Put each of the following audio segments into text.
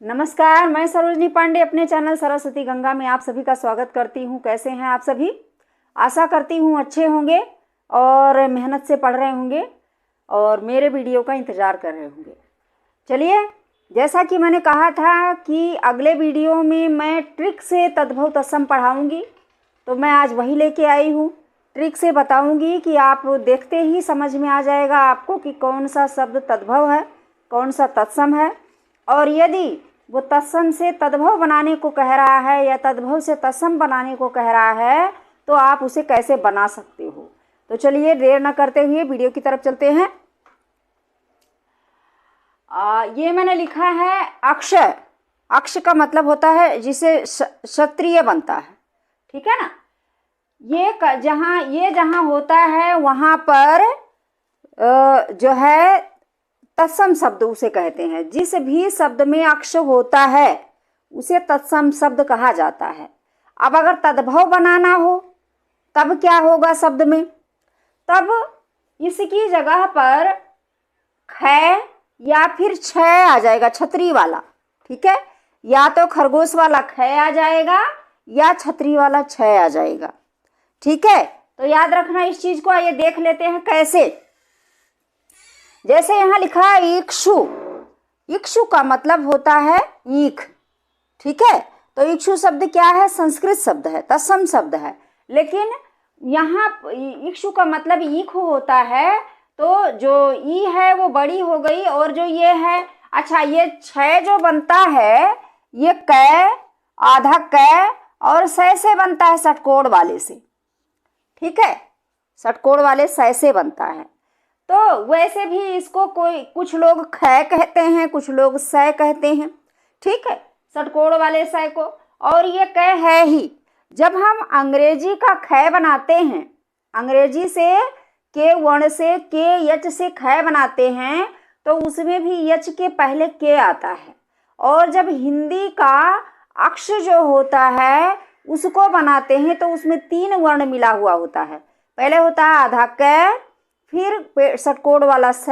नमस्कार, मैं सरोजनी पांडे अपने चैनल सरस्वती गंगा में आप सभी का स्वागत करती हूँ। कैसे हैं आप सभी? आशा करती हूँ अच्छे होंगे और मेहनत से पढ़ रहे होंगे और मेरे वीडियो का इंतज़ार कर रहे होंगे। चलिए, जैसा कि मैंने कहा था कि अगले वीडियो में मैं ट्रिक से तद्भव तत्सम पढ़ाऊँगी, तो मैं आज वही लेके आई हूँ। ट्रिक से बताऊँगी कि आप देखते ही समझ में आ जाएगा आपको कि कौन सा शब्द तद्भव है, कौन सा तत्सम है, और यदि वो तत्सम से तद्भव बनाने को कह रहा है या तद्भव से तत्सम बनाने को कह रहा है तो आप उसे कैसे बना सकते हो। तो चलिए देर न करते हुए वीडियो की तरफ चलते हैं। ये मैंने लिखा है अक्षय। अक्ष का मतलब होता है जिसे क्षत्रिय बनता है, ठीक है ना। ये जहाँ होता है वहाँ पर जो है तत्सम शब्द उसे कहते हैं। जिस भी शब्द में अक्ष होता है उसे तत्सम शब्द कहा जाता है। अब अगर तद्भव बनाना हो तब क्या होगा शब्द में? तब इसकी जगह पर ख या फिर छय आ जाएगा, छतरी वाला, ठीक है। या तो खरगोश वाला ख आ जाएगा या छतरी वाला छय आ जाएगा, ठीक है। तो याद रखना इस चीज को। आइए देख लेते हैं कैसे। जैसे यहाँ लिखा है इक्षु। इक्षु का मतलब होता है ईख, ठीक है। तो इक्षु शब्द क्या है? संस्कृत शब्द है, तत्सम शब्द है। लेकिन यहाँ इक्षु का मतलब ईख होता है, तो जो ई है वो बड़ी हो गई और जो ये है, अच्छा ये छह जो बनता है ये कै, आधा कै और सै से बनता है, षटकोण वाले से, ठीक है। षटकोण वाले सै से बनता है। तो वैसे भी इसको कुछ लोग ख कहते हैं, कुछ लोग सै कहते हैं, ठीक है, षटकोण वाले सै को। और ये क है ही। जब हम अंग्रेजी का ख बनाते हैं, अंग्रेजी से के वर्ण से के यच से ख बनाते हैं, तो उसमें भी यच के पहले के आता है। और जब हिंदी का अक्ष जो होता है उसको बनाते हैं तो उसमें 3 वर्ण मिला हुआ होता है। पहले होता है आधा क, फिर षटकोण वाला स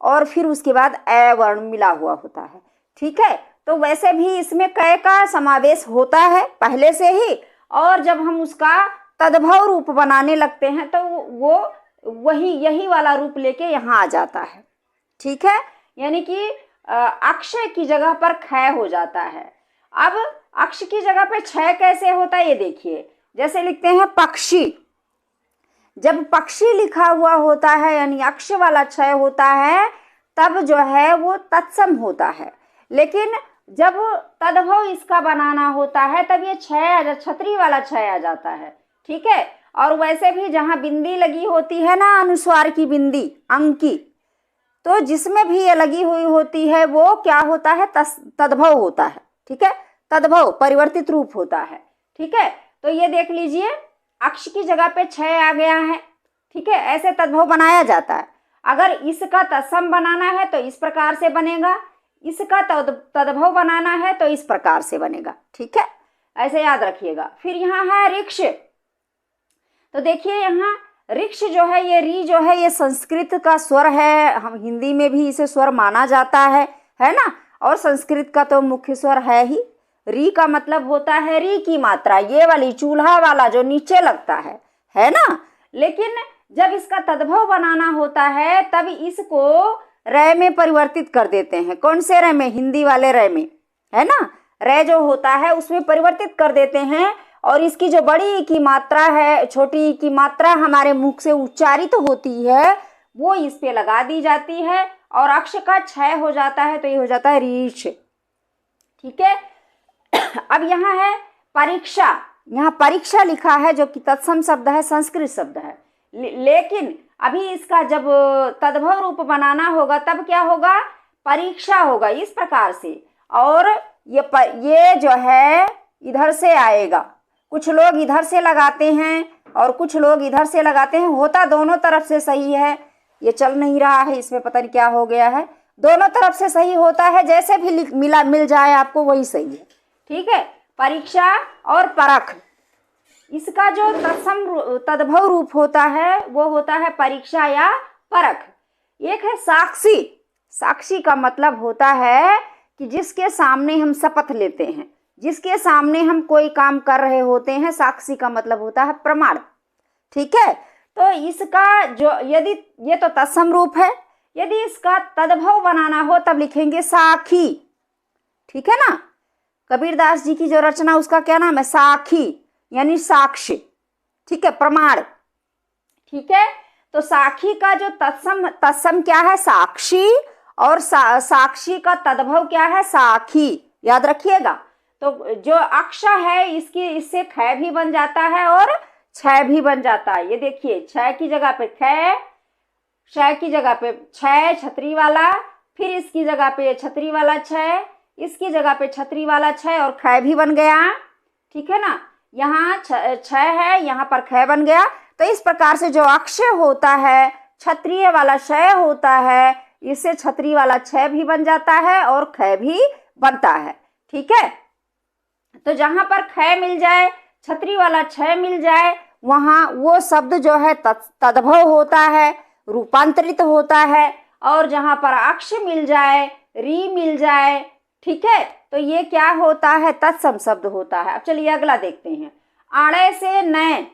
और फिर उसके बाद ए वर्ण मिला हुआ होता है, ठीक है। तो वैसे भी इसमें क का समावेश होता है पहले से ही, और जब हम उसका तद्भव रूप बनाने लगते हैं तो वो यही वाला रूप लेके यहाँ आ जाता है, ठीक है। यानी कि अक्षय की जगह पर ख हो जाता है। अब अक्ष की जगह पर छ कैसे होता है ये देखिए। जैसे लिखते हैं पक्षी। जब पक्षी लिखा हुआ होता है यानी अक्ष वाला छय होता है तब जो है वो तत्सम होता है। लेकिन जब तद्भव इसका बनाना होता है तब ये छय, छतरी वाला छय आ जाता है, ठीक है। और वैसे भी जहाँ बिंदी लगी होती है ना, अनुस्वार की बिंदी अंक की, तो जिसमें भी ये लगी हुई होती है वो क्या होता है? तद्भव होता है, ठीक है। तद्भव परिवर्तित रूप होता है, ठीक है। तो ये देख लीजिए, अक्ष की जगह पे छय आ गया है, ठीक है। ऐसे तद्भव बनाया जाता है। अगर इसका तत्सम बनाना है तो इस प्रकार से बनेगा, इसका तद्भव बनाना है तो इस प्रकार से बनेगा, ठीक है। ऐसे याद रखिएगा। फिर यहाँ है ऋक्ष। तो देखिए यहाँ ऋक्ष जो है, ये री जो है ये संस्कृत का स्वर है। हम हिंदी में भी इसे स्वर माना जाता है ना। और संस्कृत का तो मुख्य स्वर है ही। री का मतलब होता है री की मात्रा, ये वाली चूल्हा वाला जो नीचे लगता है ना। लेकिन जब इसका तद्भव बनाना होता है तब इसको रै में परिवर्तित कर देते हैं। कौन से रै में? हिंदी वाले रै में, है ना। रै जो होता है उसमें परिवर्तित कर देते हैं और इसकी जो बड़ी ई की मात्रा है, छोटी ई की मात्रा हमारे मुख से उच्चारित तो होती है, वो इस पे लगा दी जाती है और अक्ष का छय हो जाता है, तो ये हो जाता है रीछ, ठीक है। अब यहाँ है परीक्षा। यहाँ परीक्षा लिखा है जो कि तत्सम शब्द है, संस्कृत शब्द है। लेकिन अभी इसका जब तद्भव रूप बनाना होगा तब क्या होगा? परीक्षा होगा इस प्रकार से। और ये जो है इधर से आएगा। कुछ लोग इधर से लगाते हैं और कुछ लोग इधर से लगाते हैं। होता दोनों तरफ से सही है। ये चल नहीं रहा है, इसमें पता नहीं क्या हो गया है। दोनों तरफ से सही होता है, जैसे भी मिल जाए आपको वही सही है, ठीक है। परीक्षा और परख, इसका जो तद्भव रूप होता है वो होता है परीक्षा या परख। एक है साक्षी। साक्षी का मतलब होता है कि जिसके सामने हम शपथ लेते हैं, जिसके सामने हम कोई काम कर रहे होते हैं, साक्षी का मतलब होता है प्रमाण। ठीक है, तो इसका जो यदि ये तो तत्सम रूप है, यदि इसका तद्भव बनाना हो तब लिखेंगे साखी। ठीक है ना, कबीरदास जी की जो रचना उसका क्या नाम है, साखी यानी साक्ष्य। ठीक है, प्रमाण। ठीक है, तो साखी का जो तत्सम क्या है, साक्षी, और साक्षी का तद्भव क्या है, साखी। याद रखिएगा। तो जो अक्ष है इसकी, इससे ख भी बन जाता है और छ भी बन जाता है। ये देखिए, छ की जगह पे ख, श की जगह पे छ छतरी वाला, फिर इसकी जगह पे छतरी वाला छ, इसकी जगह पे छतरी वाला छ और ख भी बन गया। ठीक है ना, यहाँ छ है, यहाँ पर ख बन गया। तो इस प्रकार से जो अक्षय होता है, क्षत्रिय वाला शय होता है, इससे छतरी वाला छ भी बन जाता है और ख भी बनता है। ठीक है, तो जहां पर ख मिल जाए, छतरी वाला छ मिल जाए, वहां वो शब्द जो है तद्भव होता है, रूपांतरित होता है। और जहां पर अक्ष मिल जाए, री मिल जाए, ठीक है, तो ये क्या होता है, तत्सम शब्द होता है। अब चलिए अगला देखते हैं। आड़े से न,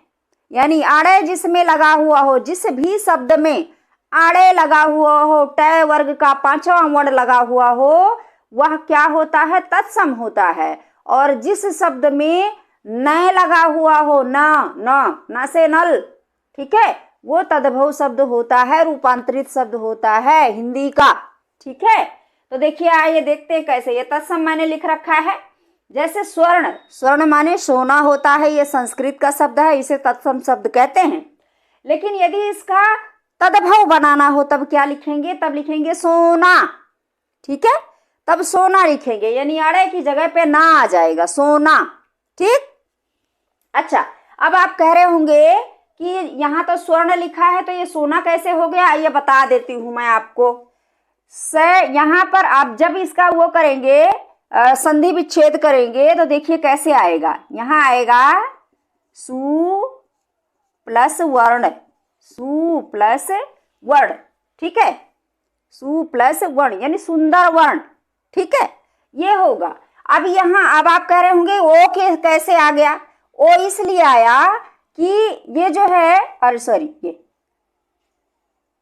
यानी आड़े जिसमें लगा हुआ हो, जिस भी शब्द में आड़े लगा हुआ हो, ट वर्ग का 5वां वर्ण लगा हुआ हो, वह क्या होता है, तत्सम होता है। और जिस शब्द में न लगा हुआ हो, न से नल, ठीक है, वो तद्भव शब्द होता है, रूपांतरित शब्द होता है हिंदी का। ठीक है, तो देखिए आइए देखते हैं कैसे। ये तत्सम मैंने लिख रखा है। जैसे स्वर्ण, स्वर्ण माने सोना होता है, ये संस्कृत का शब्द है, इसे तत्सम शब्द कहते हैं। लेकिन यदि इसका तद्भव बनाना हो तब क्या लिखेंगे, तब लिखेंगे सोना। ठीक है, तब सोना लिखेंगे, यानी अड़े की जगह पे ना आ जाएगा, सोना। ठीक, अच्छा, अब आप कह रहे होंगे कि यहाँ तो स्वर्ण लिखा है तो ये सोना कैसे हो गया। आइए बता देती हूं मैं आपको। यहाँ पर आप जब इसका वो करेंगे, संधि विच्छेद करेंगे, तो देखिए कैसे आएगा। यहाँ आएगा सु प्लस वर्ण, सु प्लस वर्ण। ठीक है, सु प्लस वर्ण यानी सुंदर वर्ण। ठीक है, ये होगा। अब यहाँ अब आप कह रहे होंगे ओ के कैसे आ गया। ओ इसलिए आया कि ये जो है, अरे सॉरी,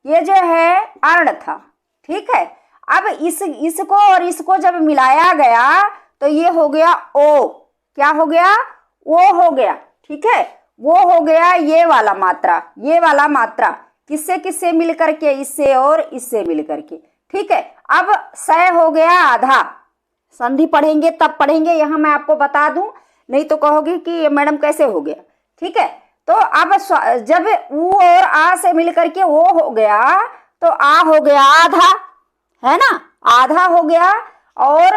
ये जो है अर्ण था। ठीक है, अब इसको और इसको जब मिलाया गया तो ये हो गया ओ। क्या हो गया, ओ हो गया। ठीक है, वो हो गया ये वाला मात्रा, ये वाला मात्रा किससे किससे मिल करके, इससे और इससे मिल करके। ठीक है, अब स हो गया आधा। संधि पढ़ेंगे तब पढ़ेंगे, यहाँ मैं आपको बता दूं, नहीं तो कहोगे कि मैडम कैसे हो गया। ठीक है, तो अब जब ऊ और आ से मिल करके वो हो गया तो आ हो गया आधा, है ना, आधा हो गया। और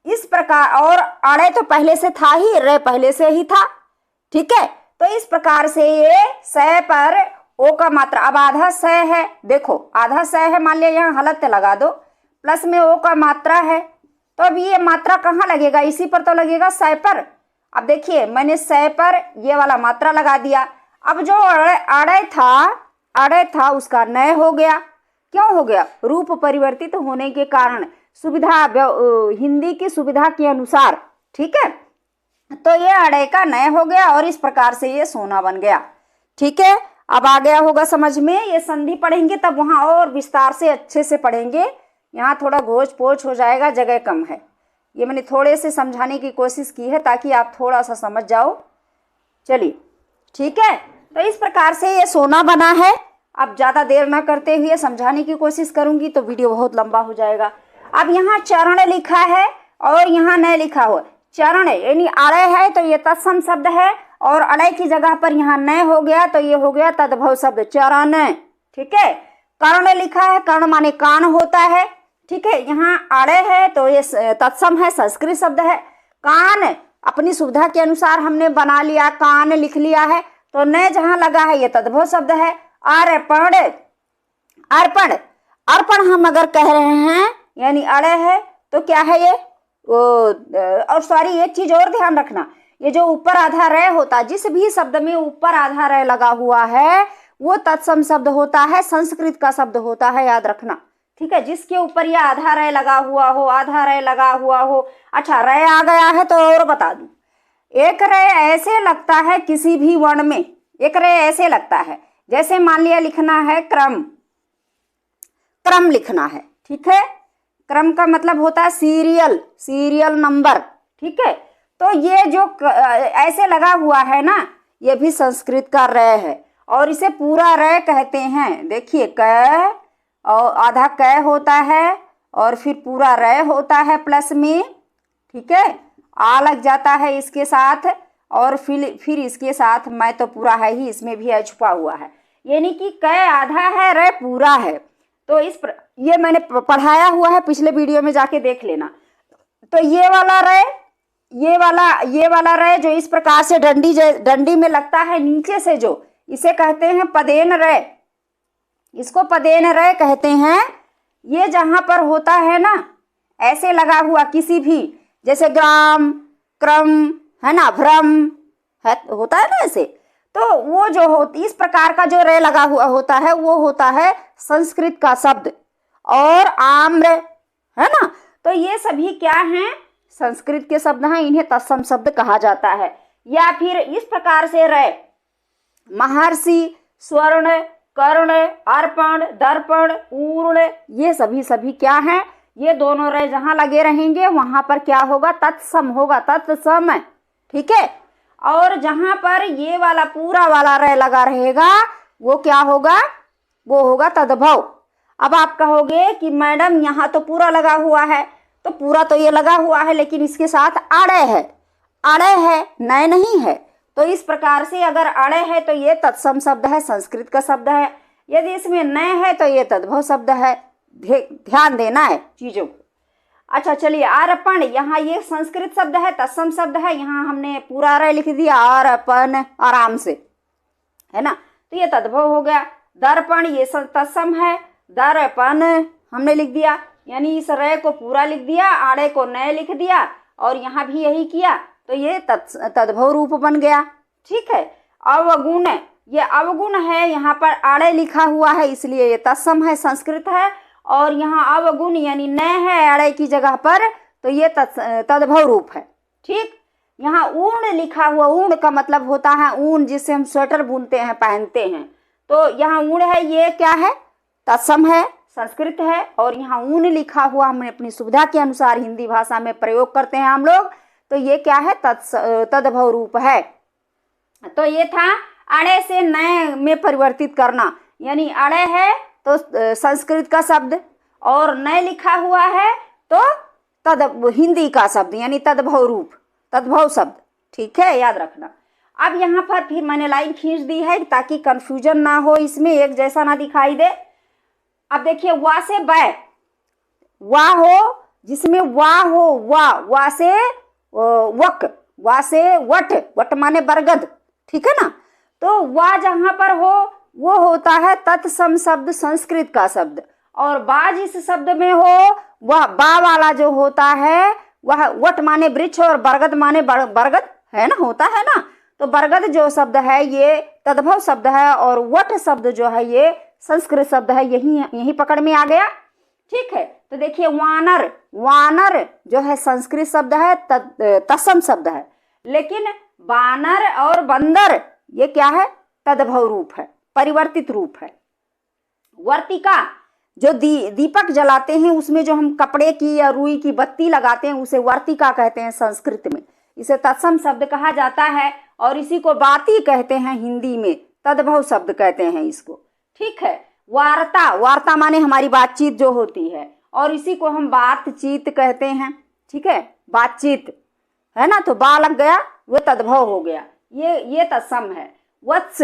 इस प्रकार, और अड़े तो पहले से था ही, रे पहले से ही था। ठीक है, तो इस प्रकार से ये स पर ओ का मात्रा, अब आधा स है, देखो आधा स है, मान लिया यहाँ हलत लगा दो, प्लस में ओ का मात्रा है, तो अब ये मात्रा कहाँ लगेगा, इसी पर तो लगेगा, स पर। अब देखिए मैंने स पर ये वाला मात्रा लगा दिया। अब जो अड़े था उसका नय हो गया। क्यों हो गया, रूप परिवर्तित होने के कारण, सुविधा हिंदी की सुविधा के अनुसार। ठीक है, तो ये अड़े का नय हो गया और इस प्रकार से ये सोना बन गया। ठीक है, अब आ गया होगा समझ में। ये संधि पढ़ेंगे तब वहां और विस्तार से अच्छे से पढ़ेंगे, यहाँ थोड़ा घोच पोच हो जाएगा, जगह कम है। ये मैंने थोड़े से समझाने की कोशिश की है ताकि आप थोड़ा सा समझ जाओ। चलिए, ठीक है, तो इस प्रकार से ये सोना बना है। अब ज़्यादा देर ना करते हुए समझाने की कोशिश करूंगी तो वीडियो बहुत लंबा हो जाएगा। अब यहाँ चरण लिखा है और यहाँ न लिखा हुआ। चरण यानी अड़े है तो ये तत्सम शब्द है, और अड़े की जगह पर यहाँ न हो गया तो ये हो गया तद्भव शब्द चरण। ठीक है, कर्ण लिखा है, कर्ण माने कान होता है। ठीक है, यहाँ अड़े है तो ये तत्सम है, संस्कृत शब्द है। कान अपनी सुविधा के अनुसार हमने बना लिया, कान लिख लिया है, तो न जहाँ लगा है ये तद्भव शब्द है। अर्पण, अर्पण, अर्पण हम अगर कह रहे हैं यानी अड़े है तो क्या है ये, और सॉरी एक चीज और ध्यान रखना, ये जो ऊपर आधा रह होता, जिस भी शब्द में ऊपर आधा रह लगा हुआ है वो तत्सम शब्द होता है, संस्कृत का शब्द होता है, याद रखना। ठीक है, जिसके ऊपर ये आधा रय लगा हुआ हो, आधा रय लगा हुआ हो। अच्छा, रय आ गया है तो और बता दूं, एक रय ऐसे लगता है किसी भी वर्ण में, एक रय ऐसे लगता है, जैसे मान लिया लिखना है क्रम, क्रम लिखना है, ठीक है, क्रम का मतलब होता है सीरियल, सीरियल नंबर, ठीक है। तो ये जो ऐसे लगा हुआ है ना, ये भी संस्कृत का रय है और इसे पूरा रय कहते हैं। देखिए क और आधा क होता है और फिर पूरा रय होता है प्लस में, ठीक है, आ लग जाता है इसके साथ और फिर इसके साथ मैं तो पूरा है ही, इसमें भी है छुपा हुआ है, यानी कि क आधा है रय पूरा है। तो ये मैंने पढ़ाया हुआ है, पिछले वीडियो में जाके देख लेना। तो ये वाला रय, ये वाला रय जो इस प्रकार से डंडी में लगता है नीचे से, जो इसे कहते हैं पदेन रय, इसको पदेन रय कहते हैं। ये जहां पर होता है ना ऐसे लगा हुआ किसी भी, जैसे ग्राम, क्रम, है ना, भ्रम है, होता है ना ऐसे, तो वो जो इस प्रकार का जो रय लगा हुआ होता है वो होता है संस्कृत का शब्द। और आम्र, है ना, तो ये सभी क्या हैं, संस्कृत के शब्द हैं, इन्हें तत्सम शब्द कहा जाता है। या फिर इस प्रकार से रय महर्षि, स्वर्ण, कर्ण, अर्पण, दर्पण, पूर्ण, ये सभी क्या हैं, ये दोनों रय जहां लगे रहेंगे वहां पर क्या होगा, तत्सम होगा, तत्सम, ठीक है। और जहां पर ये वाला पूरा वाला रय लगा रहेगा वो क्या होगा, वो होगा तद्भव। अब आप कहोगे कि मैडम यहाँ तो पूरा लगा हुआ है, तो पूरा तो ये लगा हुआ है लेकिन इसके साथ अड़े है, अड़े है, नय नहीं है। तो इस प्रकार से अगर अड़े है तो ये तत्सम शब्द है, संस्कृत का शब्द है। यदि इसमें नय है तो ये तद्भव शब्द है। ध्यान देना है चीजों को। अच्छा चलिए, अर्पण, यहाँ ये संस्कृत शब्द है, तत्सम शब्द है, यहाँ हमने पूरा रय लिख दिया, अर्पण, आराम से, है ना, तो ये तद्भव हो गया। दर्पण ये तत्सम है, दर्पण हमने लिख दिया, यानी इस रय को पूरा लिख दिया, आड़े को नय लिख दिया और यहाँ भी यही किया, तो ये तद्भव रूप बन गया, ठीक है। अवगुण, ये अवगुण है, यहाँ पर आड़े लिखा हुआ है इसलिए ये तत्सम है, संस्कृत है। और यहाँ अवगुण यानी नय है आड़े की जगह पर, तो ये तद्भव रूप है, ठीक। यहाँ ऊर्ण लिखा हुआ, ऊर्ण का मतलब होता है ऊन, जिससे हम स्वेटर बुनते हैं, पहनते हैं, तो यहाँ ऊर्ण है, ये क्या है, तत्सम है, संस्कृत है। और यहाँ ऊन लिखा हुआ हमने अपनी सुविधा के अनुसार हिंदी भाषा में प्रयोग करते हैं हम लोग, तो ये क्या है, तद्भव रूप है। तो ये था अड़े से नए में परिवर्तित करना, यानी अड़े है तो संस्कृत का शब्द और नए लिखा हुआ है तो हिंदी का शब्द, यानी तद्भव रूप, तद्भव शब्द, ठीक है, याद रखना। अब यहाँ पर फिर मैंने लाइन खींच दी है ताकि कंफ्यूजन ना हो, इसमें एक जैसा ना दिखाई दे। अब देखिए, वा से बै, वा हो जिसमें वा हो, वा से वक, वा से वट, वट माने बरगद, ठीक है ना। तो वा जहां पर हो वो होता है तत्सम शब्द, संस्कृत का शब्द। और बा जिस शब्द में हो वह बा वाला जो होता है वह वट माने वृक्ष और बरगद माने बरगद, है ना, होता है ना। तो बरगद जो शब्द है ये तद्भव शब्द है और वट शब्द जो है ये संस्कृत शब्द है, यही पकड़ में आ गया, ठीक है। तो देखिए, वानर, वानर जो है संस्कृत शब्द है, तत्सम शब्द है, लेकिन बानर और बंदर ये क्या है, तद्भव रूप है, परिवर्तित रूप है। वर्तिका, जो दीपक जलाते हैं उसमें जो हम कपड़े की या रुई की बत्ती लगाते हैं उसे वर्तिका कहते हैं संस्कृत में, इसे तत्सम शब्द कहा जाता है। और इसी को बाती कहते हैं हिंदी में, तद्भव शब्द कहते हैं इसको, ठीक है। वार्ता, वार्ता माने हमारी बातचीत जो होती है, और इसी को हम बातचीत कहते हैं, ठीक है, बातचीत, है ना। तो बा लग गया, वो तद्भव हो गया, ये तत्सम है। वत्स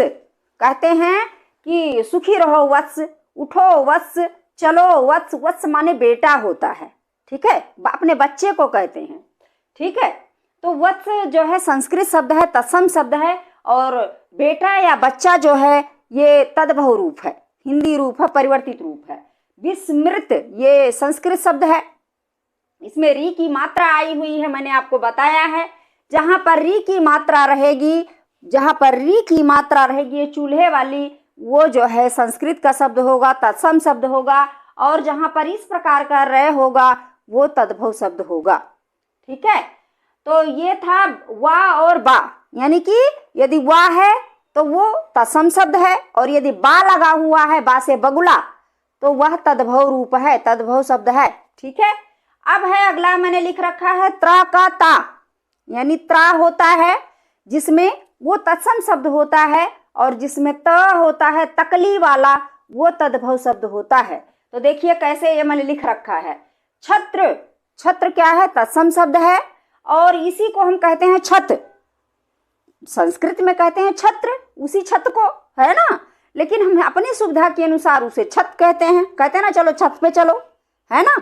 कहते हैं कि सुखी रहो वत्स, उठो वत्स, चलो वत्स, वत्स माने बेटा होता है, ठीक है, अपने बच्चे को कहते हैं, ठीक है। तो वत्स जो है संस्कृत शब्द है, तत्सम शब्द है, और बेटा या बच्चा जो है ये तद्भव रूप है, हिंदी रूप है, परिवर्तित रूप है। विस्मृत ये संस्कृत शब्द है, इसमें री की मात्रा आई हुई है, मैंने आपको बताया है। जहां पर री की मात्रा रहेगी, जहां पर री की मात्रा रहेगी ये चूल्हे वाली, वो जो है संस्कृत का शब्द होगा, तत्सम शब्द होगा। और जहाँ पर इस प्रकार का रय होगा वो तद्भव शब्द होगा। ठीक है, तो ये था वा और बा, यानी कि यदि वा है तो वो तत्सम शब्द है, और यदि बा लगा हुआ है, बा से बगुला, तो वह तद्भव रूप है, तद्भव शब्द है। ठीक है, अब है अगला मैंने लिख रखा है त्रा का ता, यानी त्रा होता है जिसमें वो तत्सम शब्द होता है, और जिसमें त होता है तकली वाला, वो तद्भव शब्द होता है। तो देखिए कैसे ये मैंने लिख रखा है। छत्र, छत्र क्या है? तत्सम शब्द है, और इसी को हम कहते हैं छत। संस्कृत में कहते हैं छत्र, उसी छत को, है ना, लेकिन हम अपनी सुविधा के अनुसार उसे छत कहते हैं ना, चलो छत पे चलो, है ना।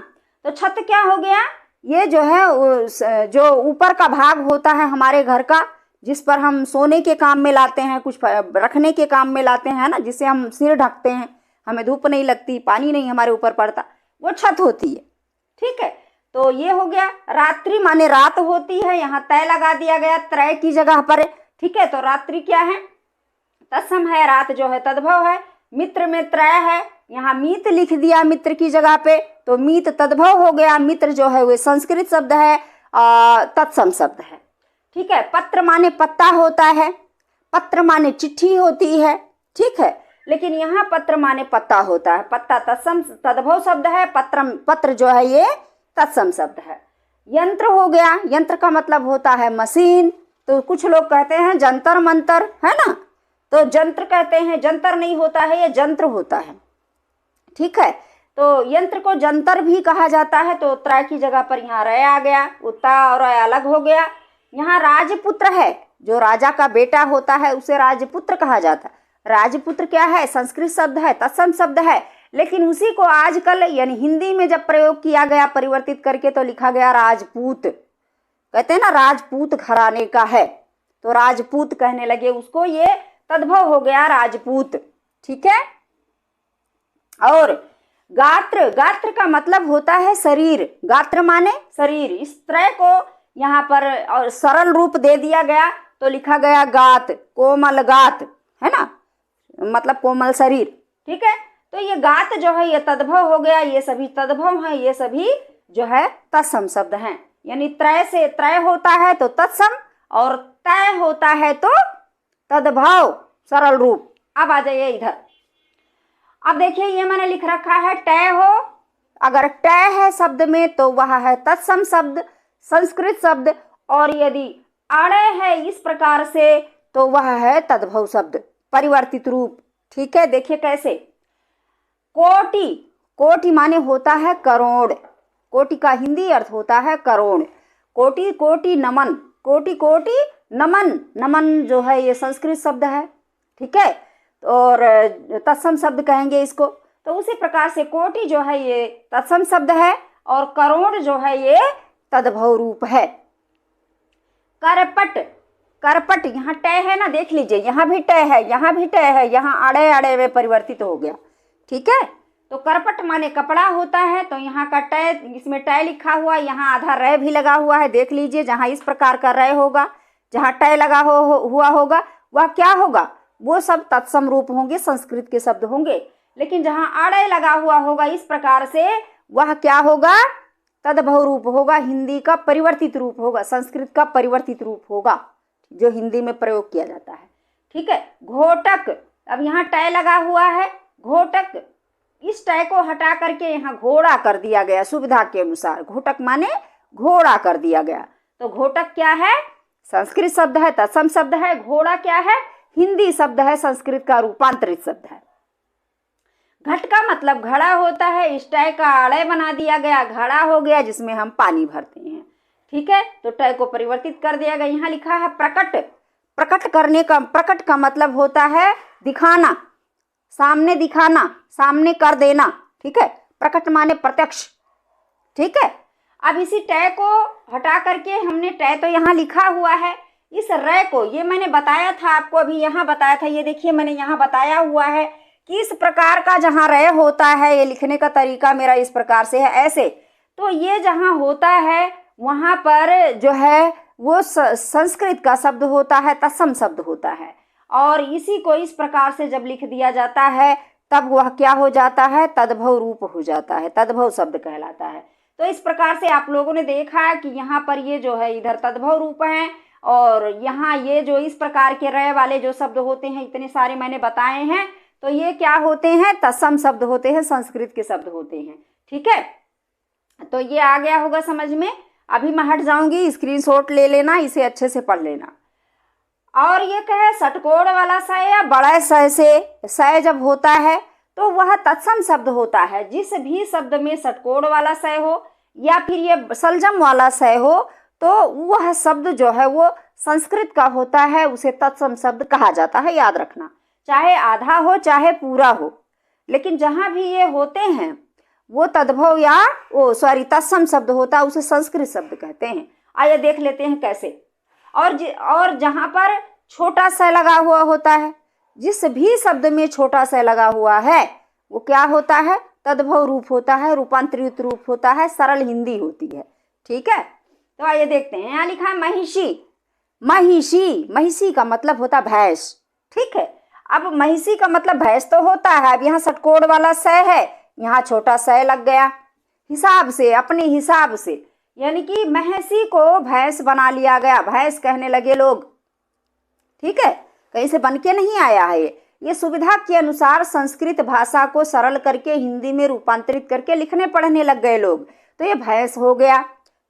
तो छत क्या हो गया? ये जो है जो ऊपर का भाग होता है हमारे घर का, जिस पर हम सोने के काम में लाते हैं, कुछ रखने के काम में लाते हैं ना, जिससे हम सिर ढकते हैं, हमें धूप नहीं लगती, पानी नहीं हमारे ऊपर पड़ता, वो छत होती है। ठीक है, तो ये हो गया। रात्रि माने रात होती है, यहाँ तय लगा दिया गया त्रय की जगह पर। ठीक है, तो रात्रि क्या है? तत्सम है, रात जो है तद्भव है। मित्र में त्रय है, यहाँ मीत लिख दिया मित्र की जगह पे, तो मीत तद्भव हो गया। मित्र जो है वो संस्कृत शब्द है, तत्सम शब्द है। ठीक है, पत्र माने पत्ता होता है, पत्र माने चिट्ठी होती है। ठीक है, लेकिन यहाँ पत्र माने पत्ता होता है, पत्ता तत्सम तद्भव शब्द है, पत्र जो है ये तत्सम शब्द है। यंत्र हो गया, यंत्र का मतलब होता है मशीन, तो कुछ लोग कहते हैं जंतर मंतर, है ना, तो जंत्र कहते हैं, जंतर नहीं होता है, ये जंत्र होता है। ठीक है, तो यंत्र को जंतर भी कहा जाता है, तो त्रय की जगह पर यहाँ रय आ गया, उत्ता और अलग हो गया। यहाँ राजपुत्र है, जो राजा का बेटा होता है उसे राजपुत्र कहा जाता है। राजपुत्र क्या है? संस्कृत शब्द है, तत्सम शब्द है, लेकिन उसी को आजकल यानी हिंदी में जब प्रयोग किया गया परिवर्तित करके, तो लिखा गया राजपूत। कहते हैं ना राजपूत घराने का है, तो राजपूत कहने लगे उसको, ये तद्भव हो गया राजपूत। ठीक है, और गात्र, गात्र का मतलब होता है शरीर, गात्र माने शरीर। इस त्रय को यहाँ पर और सरल रूप दे दिया गया, तो लिखा गया गात, कोमल गात, है ना, मतलब कोमल शरीर। ठीक है, तो ये गात जो है ये तद्भव हो गया, ये सभी तद्भव हैं, ये सभी जो है तत्सम शब्द हैं। यानी त्रय से त्रय होता है तो तत्सम, और तय होता है तो तद्भव, सरल रूप। अब आ जाइए इधर, अब देखिए ये मैंने लिख रखा है टय हो, अगर टय है शब्द में तो वह है तत्सम शब्द, संस्कृत शब्द, और यदि अड़े है इस प्रकार से तो वह है तद्भव शब्द, परिवर्तित रूप। ठीक है, देखिए कैसे। कोटि, कोटि माने होता है करोड़, कोटि का हिंदी अर्थ होता है करोड़। कोटि, कोटि नमन, कोटि कोटि नमन, नमन जो है ये संस्कृत शब्द है। ठीक है, और तत्सम शब्द कहेंगे इसको। तो उसी प्रकार से कोटि जो है ये तत्सम शब्द है, और करोड़ जो है ये तद्भव रूप है। करपट, करपट यहाँ टय है ना, देख लीजिए, यहाँ भी टय है, यहाँ भी टय है, यहाँ अड़े अड़े में परिवर्तित हो गया। ठीक है, तो करपट माने कपड़ा होता है, तो यहाँ का टय, इसमें टय लिखा हुआ, यहाँ आधा रय भी लगा हुआ है, देख लीजिए। जहाँ इस प्रकार का रय होगा, जहाँ टय लगा हुआ होगा, वह क्या होगा? वो सब तत्सम रूप होंगे, संस्कृत के शब्द होंगे। लेकिन जहाँ अड़य लगा हुआ होगा इस प्रकार से, वह क्या होगा? तद्भव रूप होगा, हिंदी का परिवर्तित रूप होगा, संस्कृत का परिवर्तित रूप होगा, जो हिंदी में प्रयोग किया जाता है। ठीक है, घोटक, अब यहाँ टय लगा हुआ है, घोटक, इस टय को हटा करके यहाँ घोड़ा कर दिया गया, सुविधा के अनुसार। घोटक माने घोड़ा कर दिया गया, तो घोटक क्या है? संस्कृत शब्द है, तत्सम शब्द है। घोड़ा क्या है? हिंदी शब्द है, संस्कृत का रूपांतरित शब्द है। घट का मतलब घड़ा होता है, इस टय का अड़य बना दिया गया, घड़ा हो गया जिसमें हम पानी भरते हैं। ठीक है, तो टय को परिवर्तित कर दिया गया। यहाँ लिखा है प्रकट, प्रकट करने का, प्रकट का मतलब होता है दिखाना, सामने दिखाना, सामने कर देना। ठीक है, प्रकट माने प्रत्यक्ष। ठीक है, अब इसी टय को हटा करके हमने, टय तो यहाँ लिखा हुआ है, इस रय को, ये मैंने बताया था आपको, अभी यहाँ बताया था, ये देखिए मैंने यहाँ बताया हुआ है कि इस प्रकार का जहाँ रय होता है, ये लिखने का तरीका मेरा इस प्रकार से है, ऐसे। तो ये जहाँ होता है वहाँ पर जो है वो संस्कृत का शब्द होता है, तत्सम शब्द होता है, और इसी को इस प्रकार से जब लिख दिया जाता है तब वह क्या हो जाता है, तद्भव रूप हो जाता है, तद्भव शब्द कहलाता है। तो इस प्रकार से आप लोगों ने देखा है कि यहाँ पर ये जो है इधर तद्भव रूप है, और यहाँ ये जो इस प्रकार के रय वाले जो शब्द होते हैं, इतने सारे मैंने बताए हैं, तो ये क्या होते हैं, तत्सम शब्द होते हैं, संस्कृत के शब्द होते हैं। ठीक है, तो ये आ गया होगा समझ में। अभी मैं हट जाऊंगी, स्क्रीनशॉट ले लेना, इसे अच्छे से पढ़ लेना। और ये कहे षटकोण वाला स या बड़ा स से स जब होता है तो वह तत्सम शब्द होता है। जिस भी शब्द में षटकोण वाला स हो या फिर ये सलजम वाला स हो, तो वह शब्द जो है वो संस्कृत का होता है, उसे तत्सम शब्द कहा जाता है। याद रखना, चाहे आधा हो चाहे पूरा हो, लेकिन जहां भी ये होते हैं वो तद्भव या तत्सम शब्द होता है, उसे संस्कृत शब्द कहते हैं। आइए देख लेते हैं कैसे। और जहां पर छोटा स लगा हुआ होता है, जिस भी शब्द में छोटा स लगा हुआ है वो क्या होता है, तद्भव रूप होता है, रूपांतरित रूप होता है, सरल हिंदी होती है। ठीक है, तो आइए देखते हैं। यहाँ लिखा है महिषी। महिषी, महिषी का मतलब होता है भैंस। ठीक है, अब महिषी का मतलब भैंस तो होता है। अब यहाँ षटकोण वाला स है, यहाँ छोटा स लग गया, हिसाब से, अपने हिसाब से, यानी कि महिषी को भैंस बना लिया गया, भैंस कहने लगे लोग। ठीक है, कहीं से बन के नहीं आया है ये सुविधा के अनुसार संस्कृत भाषा को सरल करके हिंदी में रूपांतरित करके लिखने पढ़ने लग गए लोग, तो ये भैंस हो गया।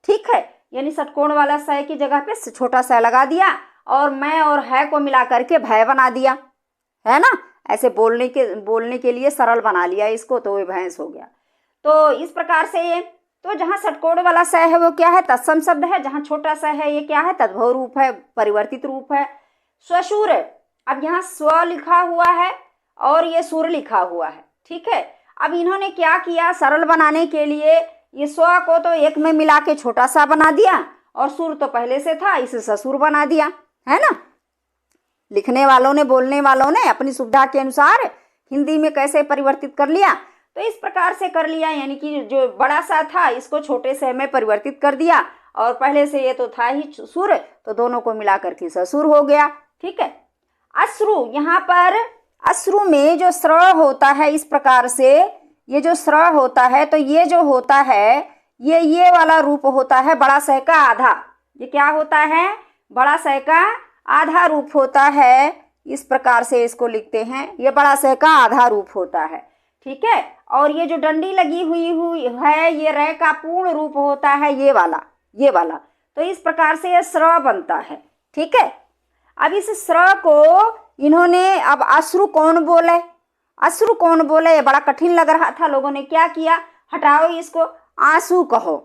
ठीक है, यानी षटकोण वाला स की जगह पे छोटा सा लगा दिया और मैं और है को मिला करके भय बना दिया, है ना, ऐसे बोलने के लिए सरल बना लिया इसको, तो ये भैंस हो गया। तो इस प्रकार से ये, तो जहाँ षटकोण वाला स है वो क्या है, तत्सम शब्द है। जहाँ छोटा सा है ये क्या है, तद्भव रूप है, परिवर्तित रूप है। स्वशूर, अब यहाँ स्व लिखा हुआ है और ये सुर लिखा हुआ है। ठीक है, अब इन्होंने क्या किया, सरल बनाने के लिए ये स्व को तो एक में मिला के छोटा सा बना दिया, और सुर तो पहले से था, इसे ससुर बना दिया, है ना। लिखने वालों ने, बोलने वालों ने अपनी सुविधा के अनुसार हिंदी में कैसे परिवर्तित कर लिया, तो इस प्रकार से कर लिया, यानी कि जो बड़ा सा था इसको छोटे से में परिवर्तित कर दिया, और पहले से ये तो था ही सुर, तो दोनों को मिला करके ससुर हो गया। ठीक है, अश्रु, यहाँ पर अश्रु में जो स्र होता है, इस प्रकार से ये जो स्र होता है, तो ये जो होता है ये वाला रूप होता है बड़ा स का आधा। ये क्या होता है, बड़ा स का आधा रूप होता है। इस प्रकार से इसको लिखते हैं, ये बड़ा स का आधा रूप होता है। ठीक है, और ये जो डंडी लगी हुई है ये र का पूर्ण रूप होता है, ये वाला। तो इस प्रकार से ये स्र बनता है। ठीक है, अब इस स्र को इन्होंने, अब अश्रु कौन बोले, अश्रु कौन बोले, ये बड़ा कठिन लग रहा था, लोगों ने क्या किया, हटाओ इसको, आंसू कहो।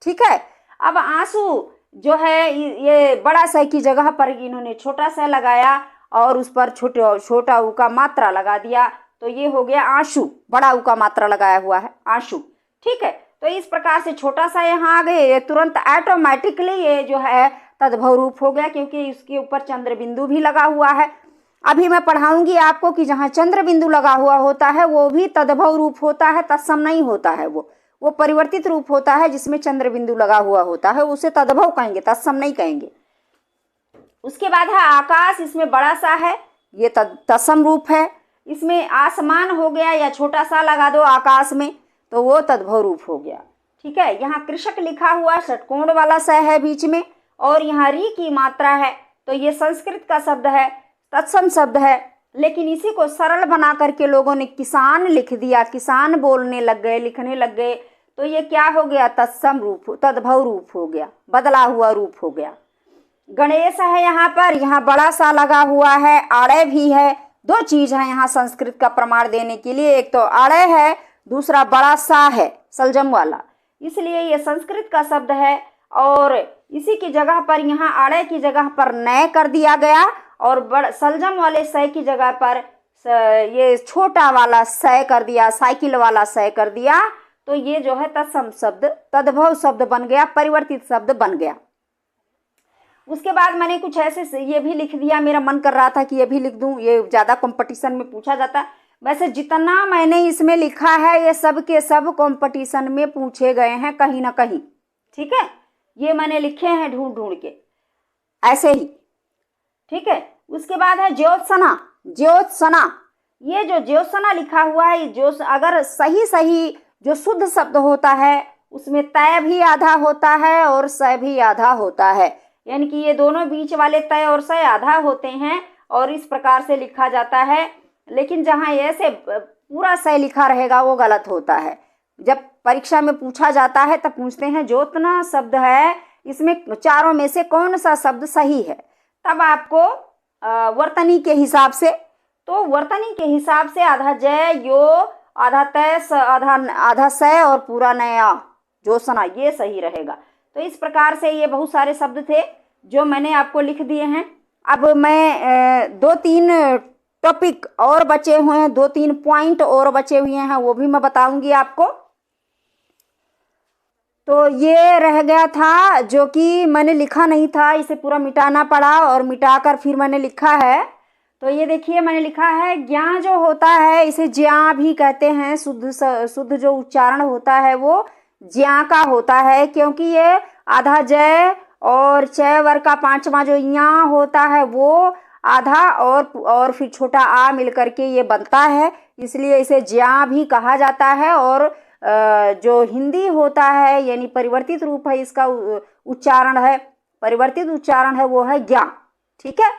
ठीक है, अब आंसू जो है ये बड़ा स की जगह पर इन्होंने छोटा सा लगाया और उस पर छोटा ऊ का मात्रा लगा दिया, तो ये हो गया आंसू, बड़ा ऊ का मात्रा लगाया हुआ है आंसू। ठीक है, तो इस प्रकार से छोटा सा यहाँ आ गए, ये तुरंत ऑटोमेटिकली ये जो है तद्भव रूप हो गया, क्योंकि इसके ऊपर चंद्र बिंदु भी लगा हुआ है। अभी मैं पढ़ाऊंगी आपको कि जहाँ चंद्र बिंदु लगा हुआ होता है वो भी तद्भव रूप होता है, तत्सम नहीं होता है, वो परिवर्तित रूप होता है। जिसमें चंद्र बिंदु लगा हुआ होता है उसे तद्भव कहेंगे, तत्सम नहीं कहेंगे। उसके बाद है आकाश, इसमें बड़ा सा है, ये तत्सम रूप है। इसमें आसमान हो गया, या छोटा सा लगा दो आकाश में, तो वो तद्भव रूप हो गया। ठीक है, यहाँ कृषक लिखा हुआ षटकोण वाला स है बीच में, और यहाँ री की मात्रा है, तो ये संस्कृत का शब्द है, तत्सम शब्द है। लेकिन इसी को सरल बना करके लोगों ने किसान लिख दिया, किसान बोलने लग गए, लिखने लग गए, तो ये क्या हो गया, तत्सम रूप, तद्भव रूप हो गया, बदला हुआ रूप हो गया। गणेश है यहाँ पर, यहाँ बड़ा सा लगा हुआ है, आड़े भी है, दो चीज है यहाँ संस्कृत का प्रमाण देने के लिए, एक तो आड़े है, दूसरा बड़ा सा है सलजम वाला, इसलिए ये संस्कृत का शब्द है। और इसी की जगह पर यहाँ आड़े की जगह पर नए कर दिया गया, और सलजम वाले स की जगह पर ये छोटा वाला स कर दिया, साइकिल वाला स कर दिया, तो ये जो है तत्सम शब्द, तद्भव शब्द बन गया, परिवर्तित शब्द बन गया। उसके बाद मैंने कुछ ऐसे ये भी लिख दिया, मेरा मन कर रहा था कि ये भी लिख दूं, ये ज़्यादा कंपटीशन में पूछा जाता। वैसे जितना मैंने इसमें लिखा है ये सब के सब कंपटीशन में पूछे गए हैं कहीं ना कहीं। ठीक है, ये मैंने लिखे हैं ढूंढ ढूंढ के ऐसे ही। ठीक है, उसके बाद है ज्योत्सना। ज्योत्सना, ये जो ज्योत्सना लिखा हुआ है, जो अगर सही सही जो शुद्ध शब्द होता है उसमें तय भी आधा होता है और सय भी आधा होता है, यानी कि ये दोनों बीच वाले तय और सय आधा होते हैं और इस प्रकार से लिखा जाता है। लेकिन जहाँ ऐसे पूरा सय लिखा रहेगा वो गलत होता है। जब परीक्षा में पूछा जाता है तब पूछते हैं ज्योत्सना शब्द है, इसमें चारों में से कौन सा शब्द सही है, तब आपको वर्तनी के हिसाब से, तो वर्तनी के हिसाब से आधा जय यो, आधा तय, आधा सय और पूरा नया ज्योत्सना, ये सही रहेगा। तो इस प्रकार से ये बहुत सारे शब्द थे जो मैंने आपको लिख दिए हैं। अब मैं 2-3 टॉपिक और बचे हुए हैं, 2-3 पॉइंट और बचे हुए हैं, वो भी मैं बताऊंगी आपको। तो ये रह गया था जो कि मैंने लिखा नहीं था, इसे पूरा मिटाना पड़ा और मिटाकर फिर मैंने लिखा है। तो ये देखिए मैंने लिखा है ज्ञा जो होता है इसे ज्या भी कहते हैं। शुद्ध जो उच्चारण होता है वो ज्या का होता है, क्योंकि ये आधा जय और चय वर्ग का 5वां जो या होता है वो आधा और फिर छोटा आ मिलकर के ये बनता है, इसलिए इसे ज्या भी कहा जाता है। और जो हिंदी होता है यानी परिवर्तित रूप है, इसका उच्चारण है, परिवर्तित उच्चारण है वो है ज्ञा। ठीक है,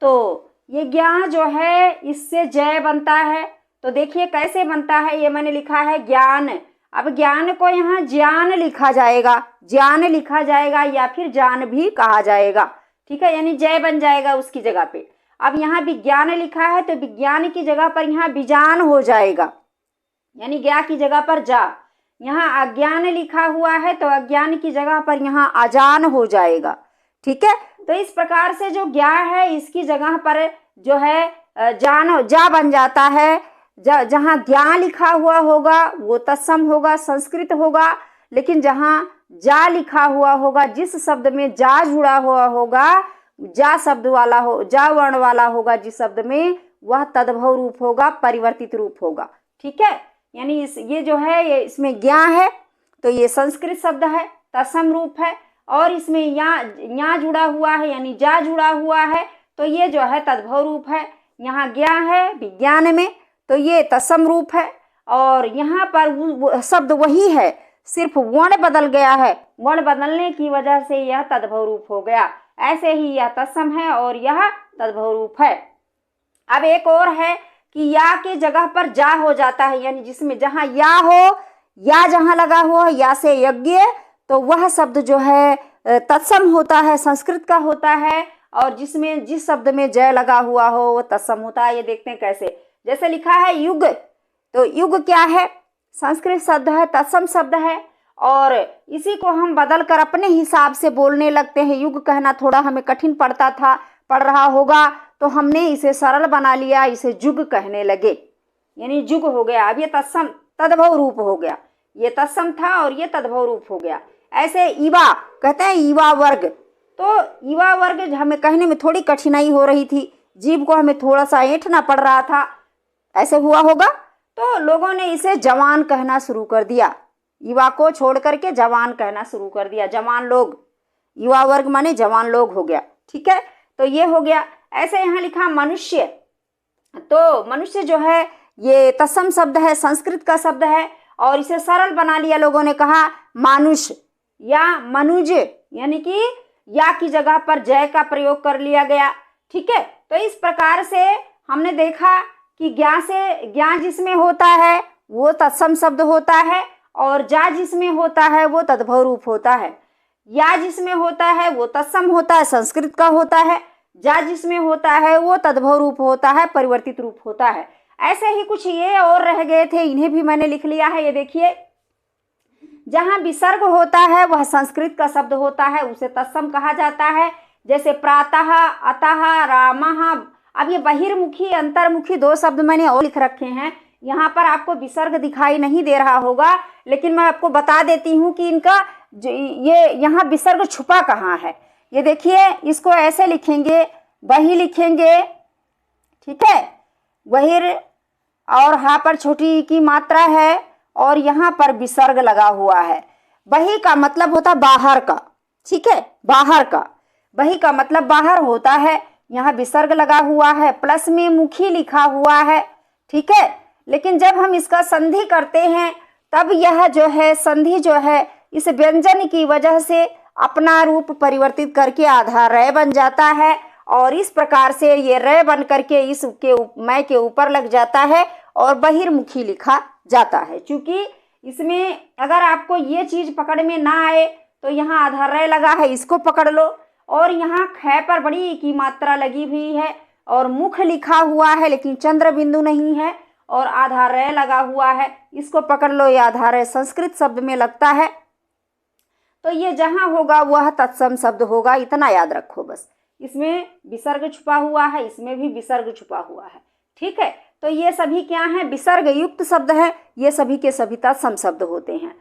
तो ये ज्ञा जो है इससे जय बनता है। तो देखिए कैसे बनता है, ये मैंने लिखा है ज्ञान। अब ज्ञान को यहाँ ज्ञान लिखा जाएगा, ज्ञान लिखा जाएगा या फिर जान भी कहा जाएगा। ठीक है, यानी जय बन जाएगा उसकी जगह पे। अब यहाँ विज्ञान लिखा है तो विज्ञान की जगह पर यहाँ विजान हो जाएगा, यानी ज्ञा की जगह पर जा। यहाँ अज्ञान लिखा हुआ है तो अज्ञान की जगह पर यहाँ अजान हो जाएगा। ठीक है, तो इस प्रकार से जो ज्ञा है इसकी जगह पर जो है जान जा बन जाता है। जहाँ ज्ञा लिखा हुआ होगा वो तत्सम होगा, संस्कृत होगा। लेकिन जहाँ जा लिखा हुआ होगा, जिस शब्द में जा जुड़ा हुआ होगा, जा शब्द वाला हो, जा वर्ण वाला होगा जिस शब्द में, वह तद्भव रूप होगा, परिवर्तित रूप होगा। ठीक है, यानी ये जो है ये इसमें ज्ञा है तो ये संस्कृत शब्द है, तत्सम रूप है। और इसमें या जुड़ा हुआ है यानी जा जुड़ा हुआ है तो ये जो है तद्भव रूप है। यहाँ ज्ञा है विज्ञान में तो ये तत्सम रूप है। और यहाँ पर शब्द वही है, सिर्फ वर्ण बदल गया है, वर्ण बदलने की वजह से यह तद्भव रूप हो गया। ऐसे ही यह तत्सम है और यह तद्भव रूप है। अब एक और है कि या के जगह पर जा हो जाता है, यानी जिसमें जहाँ या हो, या जहाँ लगा हुआ है या से यज्ञ, तो वह शब्द जो है तत्सम होता है, संस्कृत का होता है। और जिसमें जिस शब्द में जय लगा हुआ हो वो तत्सम होता है। ये देखते हैं कैसे, जैसे लिखा है युग, तो युग क्या है, संस्कृत शब्द है, तत्सम शब्द है। और इसी को हम बदल कर अपने हिसाब से बोलने लगते हैं। युग कहना थोड़ा हमें कठिन पड़ता था, पड़ रहा होगा, तो हमने इसे सरल बना लिया, इसे जुग कहने लगे, यानी जुग हो गया। अब ये तत्सम तद्भव रूप हो गया, ये तत्सम था और ये तद्भव रूप हो गया। ऐसे ईवा कहते हैं, ईवा वर्ग, तो ईवा वर्ग हमें कहने में थोड़ी कठिनाई हो रही थी, जीभ को हमें थोड़ा सा ऐंठना पड़ रहा था, ऐसे हुआ होगा, तो लोगों ने इसे जवान कहना शुरू कर दिया। युवा को छोड़ करके जवान कहना शुरू कर दिया, जवान लोग, युवा वर्ग माने जवान लोग हो गया। ठीक है, तो ये हो गया। ऐसे यहाँ लिखा मनुष्य, तो मनुष्य जो है ये तत्सम शब्द है, संस्कृत का शब्द है और इसे सरल बना लिया लोगों ने, कहा मानुष या मनुज, यानी कि या की जगह पर जय का प्रयोग कर लिया गया। ठीक है, तो इस प्रकार से हमने देखा कि ज्ञा जिसमें होता है वो तत्सम शब्द होता है और जा जिसमें होता है वो तद्भव रूप होता है। या जिसमें होता है वो तत्सम होता है, संस्कृत का होता है। जा जिसमें होता है वो तद्भव रूप होता है, परिवर्तित रूप होता है। ऐसे ही कुछ ये और रह गए थे, इन्हें भी मैंने लिख लिया है। ये देखिए, जहाँ विसर्ग होता है वह संस्कृत का शब्द होता है, उसे तत्सम कहा जाता है। जैसे प्रातः, अतः, रामः। अब ये बहिर्मुखी अंतर्मुखी दो शब्द मैंने और लिख रखे हैं। यहाँ पर आपको विसर्ग दिखाई नहीं दे रहा होगा, लेकिन मैं आपको बता देती हूँ कि इनका ये यहाँ विसर्ग छुपा कहाँ है। ये देखिए, इसको ऐसे लिखेंगे, बही लिखेंगे, ठीक है, बहिर, और यहाँ पर छोटी की मात्रा है और यहाँ पर विसर्ग लगा हुआ है। बही का मतलब होता बाहर का, ठीक है, बाहर का, बही का मतलब बाहर होता है। यहाँ विसर्ग लगा हुआ है, प्लस में मुखी लिखा हुआ है, ठीक है। लेकिन जब हम इसका संधि करते हैं तब यह जो है संधि जो है इस व्यंजन की वजह से अपना रूप परिवर्तित करके आधा रै बन जाता है और इस प्रकार से ये रै बन करके इसके मै के ऊपर लग जाता है और बहिर्मुखी लिखा जाता है। क्योंकि इसमें अगर आपको ये चीज पकड़ में ना आए तो यहाँ आधा रै लगा है, इसको पकड़ लो, और यहाँ ख पर बड़ी की मात्रा लगी हुई है और मुख लिखा हुआ है लेकिन चंद्र बिंदु नहीं है और आधा रै लगा हुआ है, इसको पकड़ लो। ये आधा रै संस्कृत शब्द में लगता है, तो ये जहाँ होगा वह तत्सम शब्द होगा, इतना याद रखो बस। इसमें विसर्ग छुपा हुआ है, इसमें भी विसर्ग छुपा हुआ है, ठीक है। तो ये सभी क्या हैं, विसर्ग युक्त शब्द है, ये सभी के सभी तत्सम शब्द होते हैं।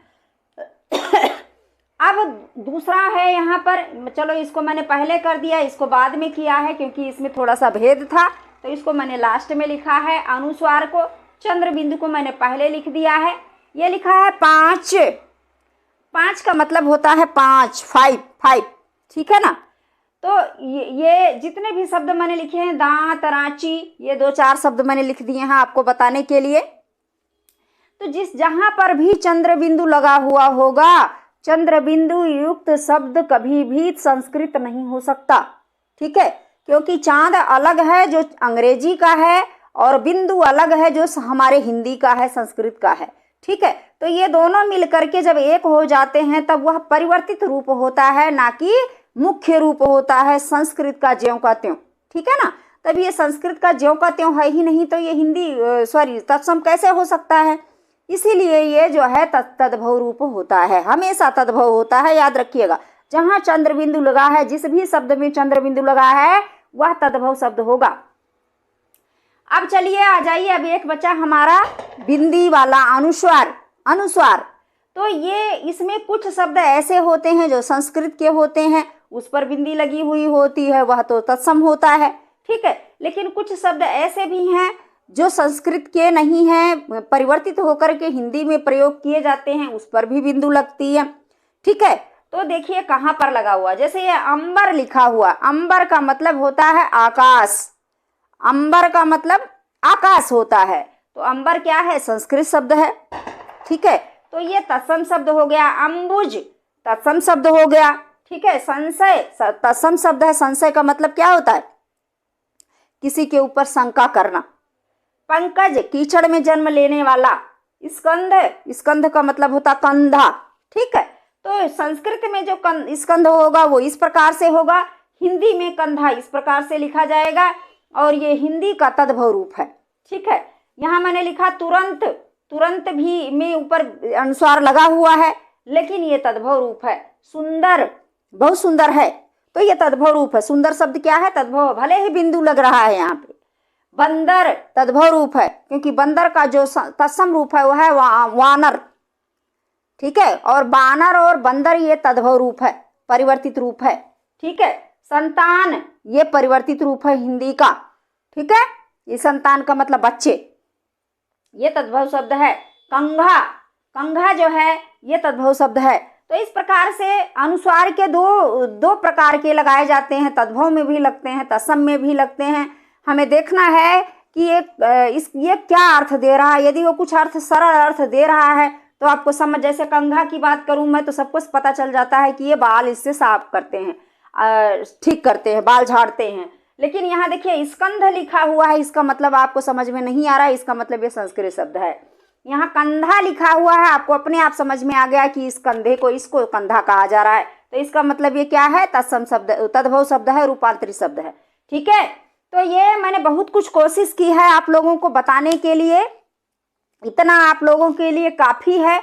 अब दूसरा है यहाँ पर, चलो इसको मैंने पहले कर दिया, इसको बाद में किया है क्योंकि इसमें थोड़ा सा भेद था, तो इसको मैंने लास्ट में लिखा है। अनुस्वार को, चंद्र बिंदु को मैंने पहले लिख दिया है। ये लिखा है 5, 5 का मतलब होता है 5, 5, ठीक है ना। तो ये जितने भी शब्द मैंने लिखे हैं, दांत, रांची, ये 2-4 शब्द मैंने लिख दिए हैं आपको बताने के लिए। तो जहां पर भी चंद्र बिंदु लगा हुआ होगा, चंद्र बिंदु युक्त शब्द कभी भी संस्कृत नहीं हो सकता, ठीक है। क्योंकि चांद अलग है जो अंग्रेजी का है और बिंदु अलग है जो हमारे हिंदी का है, संस्कृत का है, ठीक है। तो ये दोनों मिलकर के जब एक हो जाते हैं तब वह परिवर्तित रूप होता है, ना कि मुख्य रूप होता है संस्कृत का ज्यों का त्यों, ठीक है ना। तब ये संस्कृत का ज्यों का त्यों है ही नहीं तो ये हिंदी तत्सम कैसे हो सकता है। इसीलिए ये जो है तद्भव रूप होता है, हमेशा तद्भव होता है, याद रखिएगा। जहाँ चंद्र बिंदु लगा है, जिस भी शब्द में चंद्र बिंदु लगा है वह तद्भव शब्द होगा। अब चलिए आ जाइए, अब एक बचा हमारा बिंदी वाला अनुस्वार। अनुस्वार तो ये इसमें कुछ शब्द ऐसे होते हैं जो संस्कृत के होते हैं, उस पर बिंदी लगी हुई होती है, वह तो तत्सम होता है, ठीक है। लेकिन कुछ शब्द ऐसे भी हैं जो संस्कृत के नहीं हैं, परिवर्तित होकर के हिंदी में प्रयोग किए जाते हैं, उस पर भी बिंदु लगती है, ठीक है। तो देखिए कहाँ पर लगा हुआ, जैसे ये अंबर लिखा हुआ, अंबर का मतलब होता है आकाश, अंबर का मतलब आकाश होता है, तो अंबर क्या है, संस्कृत शब्द है, ठीक है। तो ये तत्सम शब्द हो गया। अंबुज तत्सम शब्द हो गया, ठीक है। संशय तत्सम शब्द है, संशय का मतलब क्या होता है, किसी के ऊपर शंका करना। पंकज कीचड़ में जन्म लेने वाला। स्कंध, स्कंध का मतलब होता कंधा, ठीक है। तो संस्कृत में जो स्कंध होगा वो इस प्रकार से होगा, हिंदी में कंधा इस प्रकार से लिखा जाएगा और ये हिंदी का तद्भव रूप है, ठीक है। यहाँ मैंने लिखा तुरंत, तुरंत भी में ऊपर अनुस्वार लगा हुआ है लेकिन ये तद्भव रूप है। सुंदर बहुत सुंदर है, तो ये तद्भव रूप है। सुंदर शब्द क्या है, तद्भव, भले ही बिंदु लग रहा है यहाँ पे। बंदर तद्भव रूप है क्योंकि बंदर का जो तत्सम रूप है वह है वानर, ठीक है। और बानर और बंदर ये तद्भव रूप है, परिवर्तित रूप है, ठीक है। संतान ये परिवर्तित रूप है हिंदी का, ठीक है। ये संतान का मतलब बच्चे, ये तद्भव शब्द है। कंघा, कंघा जो है ये तद्भव शब्द है। तो इस प्रकार से अनुस्वार के दो प्रकार के लगाए जाते हैं, तद्भव में भी लगते हैं, तत्सम में भी लगते हैं। हमें देखना है कि ये क्या अर्थ दे रहा है। यदि वो कुछ अर्थ सरल अर्थ दे रहा है तो आपको समझ, जैसे कंघा की बात करूं मैं तो सबको पता चल जाता है कि ये बाल इससे साफ करते हैं, ठीक करते हैं, बाल झाड़ते हैं। लेकिन यहाँ देखिए स्कंध लिखा हुआ है, इसका मतलब आपको समझ में नहीं आ रहा है, इसका मतलब ये संस्कृत शब्द है। यहाँ कंधा लिखा हुआ है, आपको अपने आप समझ में आ गया कि इस कंधे को, इसको कंधा कहा जा रहा है, तो इसका मतलब ये क्या है, तत्सम शब्द, तद्भव शब्द है, रूपांतरित शब्द है, ठीक है। तो ये मैंने बहुत कुछ कोशिश की है आप लोगों को बताने के लिए, इतना आप लोगों के लिए काफ़ी है।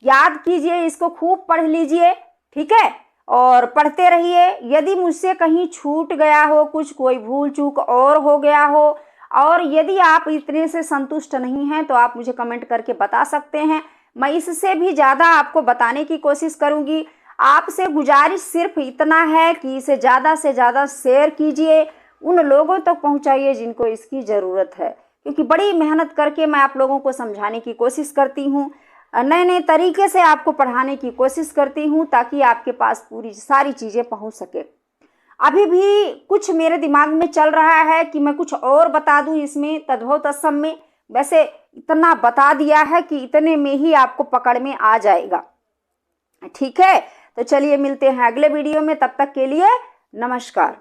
याद कीजिए, इसको खूब पढ़ लीजिए, ठीक है, और पढ़ते रहिए। यदि मुझसे कहीं छूट गया हो कुछ, कोई भूल चूक और हो गया हो, और यदि आप इतने से संतुष्ट नहीं हैं तो आप मुझे कमेंट करके बता सकते हैं। मैं इससे भी ज़्यादा आपको बताने की कोशिश करूँगी। आपसे गुजारिश सिर्फ इतना है कि इसे ज़्यादा से ज़्यादा शेयर कीजिए, उन लोगों तक पहुंचाइए जिनको इसकी ज़रूरत है, क्योंकि बड़ी मेहनत करके मैं आप लोगों को समझाने की कोशिश करती हूँ, नए नए तरीके से आपको पढ़ाने की कोशिश करती हूँ ताकि आपके पास पूरी सारी चीज़ें पहुँच सके। अभी भी कुछ मेरे दिमाग में चल रहा है कि मैं कुछ और बता दूँ इसमें, तद्भव तत्सम में, वैसे इतना बता दिया है कि इतने में ही आपको पकड़ में आ जाएगा। ठीक है, तो चलिए मिलते हैं अगले वीडियो में, तब तक के लिए नमस्कार।